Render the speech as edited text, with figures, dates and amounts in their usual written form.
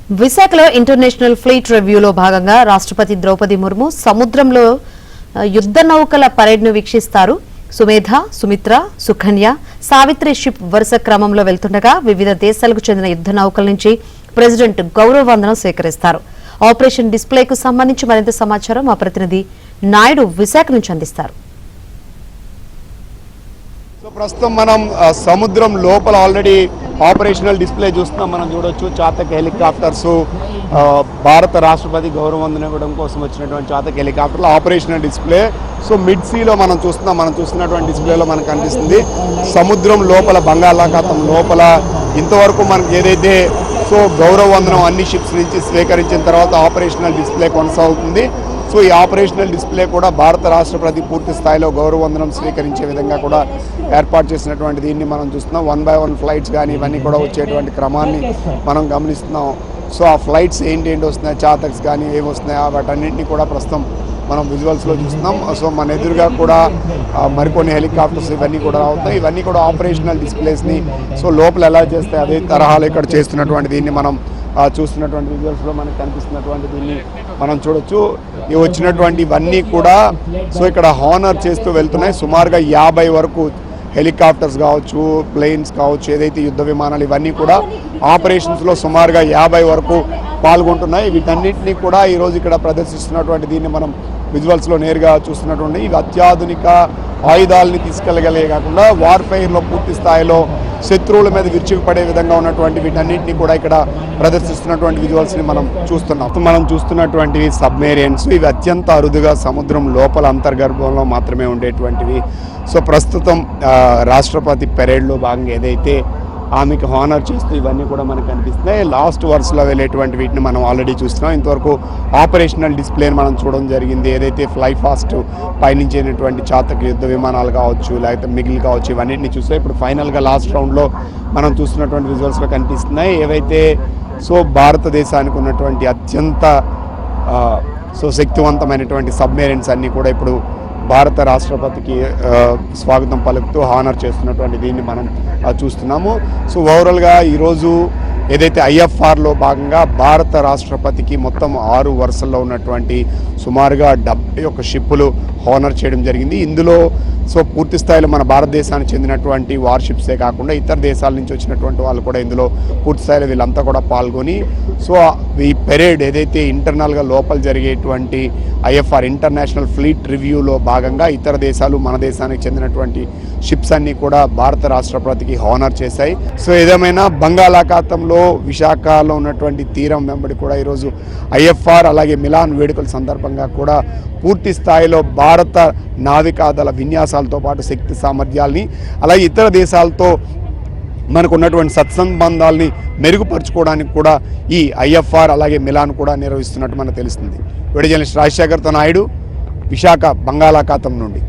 విశాఖలో international fleet రివ్యూలో భాగంగా రాష్ట్రపతి ద్రౌపది ముర్ము సముద్రంలో యుద్ధ నౌకల పరేడ్ను వీక్షిస్తారు. సుమేధ, సుమిత్ర, సుకన్య, సావిత్రి షిప్ వరుస క్రమంలో వెళ్తుండగా వివిధ దేశాలకు చెందిన యుద్ధ నౌకల నుంచి ప్రెసిడెంట్ గౌరవ వందనం స్వీకరిస్తారు. ఆపరేషన్ డిస్ప్లేకు సంబంధించి మరింత సమాచారం మా ప్రతినిధి నాయుడు విశాఖ నుంచి అందిస్తారు. ప్రస్తుతం మనం సముద్రం లోపల ఆల్రెడీ ఆపరేషనల్ డిస్ప్లే చూస్తున్నాం. మనం చూడొచ్చు చాతక్ హెలికాప్టర్స్, భారత రాష్ట్రపతి గౌరవ వందనం ఇవ్వడం కోసం వచ్చినటువంటి చాతక్ హెలికాప్టర్లు ఆపరేషనల్ డిస్ప్లే. సో మిడ్ సీలో మనం చూస్తున్నటువంటి డిస్ప్లేలో మనకు కనిపిస్తుంది సముద్రం లోపల బంగాళాఖాతం లోపల ఇంతవరకు మనకి ఏదైతే సో గౌరవ వందనం అన్ని షిప్స్ నుంచి స్వీకరించిన తర్వాత ఆపరేషనల్ డిస్ప్లే కొనసాగుతుంది. సో ఈ ఆపరేషనల్ డిస్ప్లే కూడా భారత రాష్ట్రపతి పూర్తి స్థాయిలో గౌరవ వందనం స్వీకరించే విధంగా కూడా ఏర్పాటు చేసినటువంటి దీన్ని మనం చూస్తున్నాం. 1 by 1 ఫ్లైట్స్ కానీ ఇవన్నీ కూడా వచ్చేటువంటి క్రమాన్ని మనం గమనిస్తున్నాం. సో ఆ ఫ్లైట్స్ ఏంటి వస్తున్నాయి, చాతక్స్ కానీ ఏమి వస్తున్నాయి వాటన్నింటినీ కూడా ప్రస్తుతం మనం విజువల్స్లో చూస్తున్నాం. సో మన ఎదురుగా కూడా మరికొన్ని హెలికాప్టర్స్ ఇవన్నీ కూడా అవుతాయి. ఇవన్నీ కూడా ఆపరేషనల్ డిస్ప్లేస్ని సో లోపల ఎలా చేస్తాయి అదే తరహాలో ఇక్కడ చేస్తున్నటువంటి దీన్ని మనం చూస్తున్నటువంటి విజువల్స్లో మనకు కనిపిస్తున్నటువంటి దీన్ని మనం చూడొచ్చు. ఇవి వచ్చినటువంటి ఇవన్నీ కూడా సో ఇక్కడ హానర్ చేస్తూ వెళ్తున్నాయి. సుమారుగా 50 వరకు హెలికాప్టర్స్ కావచ్చు, ప్లేన్స్ కావచ్చు, ఏదైతే యుద్ధ విమానాలు ఇవన్నీ కూడా ఆపరేషన్స్లో సుమారుగా 50 వరకు పాల్గొంటున్నాయి. వీటన్నింటినీ కూడా ఈరోజు ఇక్కడ ప్రదర్శిస్తున్నటువంటి దీన్ని మనం విజువల్స్లో నేరుగా చూస్తున్నటువంటి ఇవి అత్యాధునిక ఆయుధాలని తీసుకెళ్ళగలే కాకుండా వార్ఫైర్లో పూర్తి స్థాయిలో శత్రువుల మీద విరుచుకుపడే విధంగా ఉన్నటువంటి వీటన్నింటినీ కూడా ఇక్కడ ప్రదర్శిస్తున్నటువంటి విజువల్స్ని మనం చూస్తున్నాం. మనం చూస్తున్నటువంటివి సబ్మెరీన్స్. ఇవి అత్యంత అరుదుగా సముద్రం లోపల అంతర్గర్భంలో మాత్రమే ఉండేటువంటివి. సో ప్రస్తుతం రాష్ట్రపతి పెరేడ్లో భాగంగా ఏదైతే ఆమెకు హానర్ చేస్తూ ఇవన్నీ కూడా మనకు కనిపిస్తున్నాయి. లాస్ట్ వరుసలో వెళ్ళేటువంటి వీటిని మనం ఆల్రెడీ చూస్తున్నాం. ఇంతవరకు ఆపరేషనల్ డిస్ప్లేని మనం చూడడం జరిగింది. ఏదైతే ఫ్లై ఫాస్ట్ పయనించేటువంటి చాతక యుద్ధ విమానాలు కావచ్చు, లేకపోతే మిగిలి కావచ్చు, ఇవన్నింటినీ చూస్తే ఇప్పుడు ఫైనల్గా లాస్ట్ రౌండ్లో మనం చూస్తున్నటువంటి విజువల్స్లో కనిపిస్తున్నాయి. ఏవైతే సో భారతదేశానికి ఉన్నటువంటి అత్యంత సో శక్తివంతమైనటువంటి సబ్మెరీన్స్ అన్నీ కూడా ఇప్పుడు భారత రాష్ట్రపతికి స్వాగతం పలుకుతూ హానర్ చేస్తున్నటువంటి దీన్ని మనం చూస్తున్నాము. సో ఓవరాల్గా ఈరోజు ఏదైతే ఐఎఫ్ఆర్లో భాగంగా భారత రాష్ట్రపతికి మొత్తం 6 వరుసల్లో ఉన్నటువంటి సుమారుగా 71 షిప్పులు హానర్ చేయడం జరిగింది. ఇందులో సో పూర్తి స్థాయిలో మన భారతదేశానికి చెందినటువంటి వార్షిప్సే కాకుండా ఇతర దేశాల నుంచి వచ్చినటువంటి వాళ్ళు కూడా ఇందులో పూర్తి స్థాయిలో వీళ్ళంతా కూడా పాల్గొని సో ఈ పెరేడ్ ఏదైతే ఇంటర్నల్గా లోపల జరిగేటువంటి ఐఎఫ్ఆర్ ఇంటర్నేషనల్ ఫ్లీట్ రివ్యూలో భాగంగా ఇతర దేశాలు మన దేశానికి చెందినటువంటి షిప్స్ అన్నీ కూడా భారత రాష్ట్రపతికి హానర్ చేశాయి. సో ఏదేమైనా బంగాళాఖాతంలో విశాఖలో ఉన్నటువంటి తీరం వెంబడి కూడా ఈరోజు ఐఎఫ్ఆర్ అలాగే మిలాన్ వేడుకల సందర్భంగా కూడా పూర్తి స్థాయిలో భారత నావికాదళ విన్యాసాలతో పాటు శక్తి సామర్థ్యాల్ని అలాగే ఇతర దేశాలతో మనకు ఉన్నటువంటి సత్సంబంధాలని మెరుగుపరుచుకోవడానికి కూడా ఈ ఐఎఫ్ఆర్ అలాగే మిలాన్ కూడా నిర్వహిస్తున్నట్టు మనకు తెలుస్తుంది. వీడియో జర్నలిస్ట్ రాజశేఖర్తో నాయుడు, విశాఖ బంగాళాఖాతం నుండి.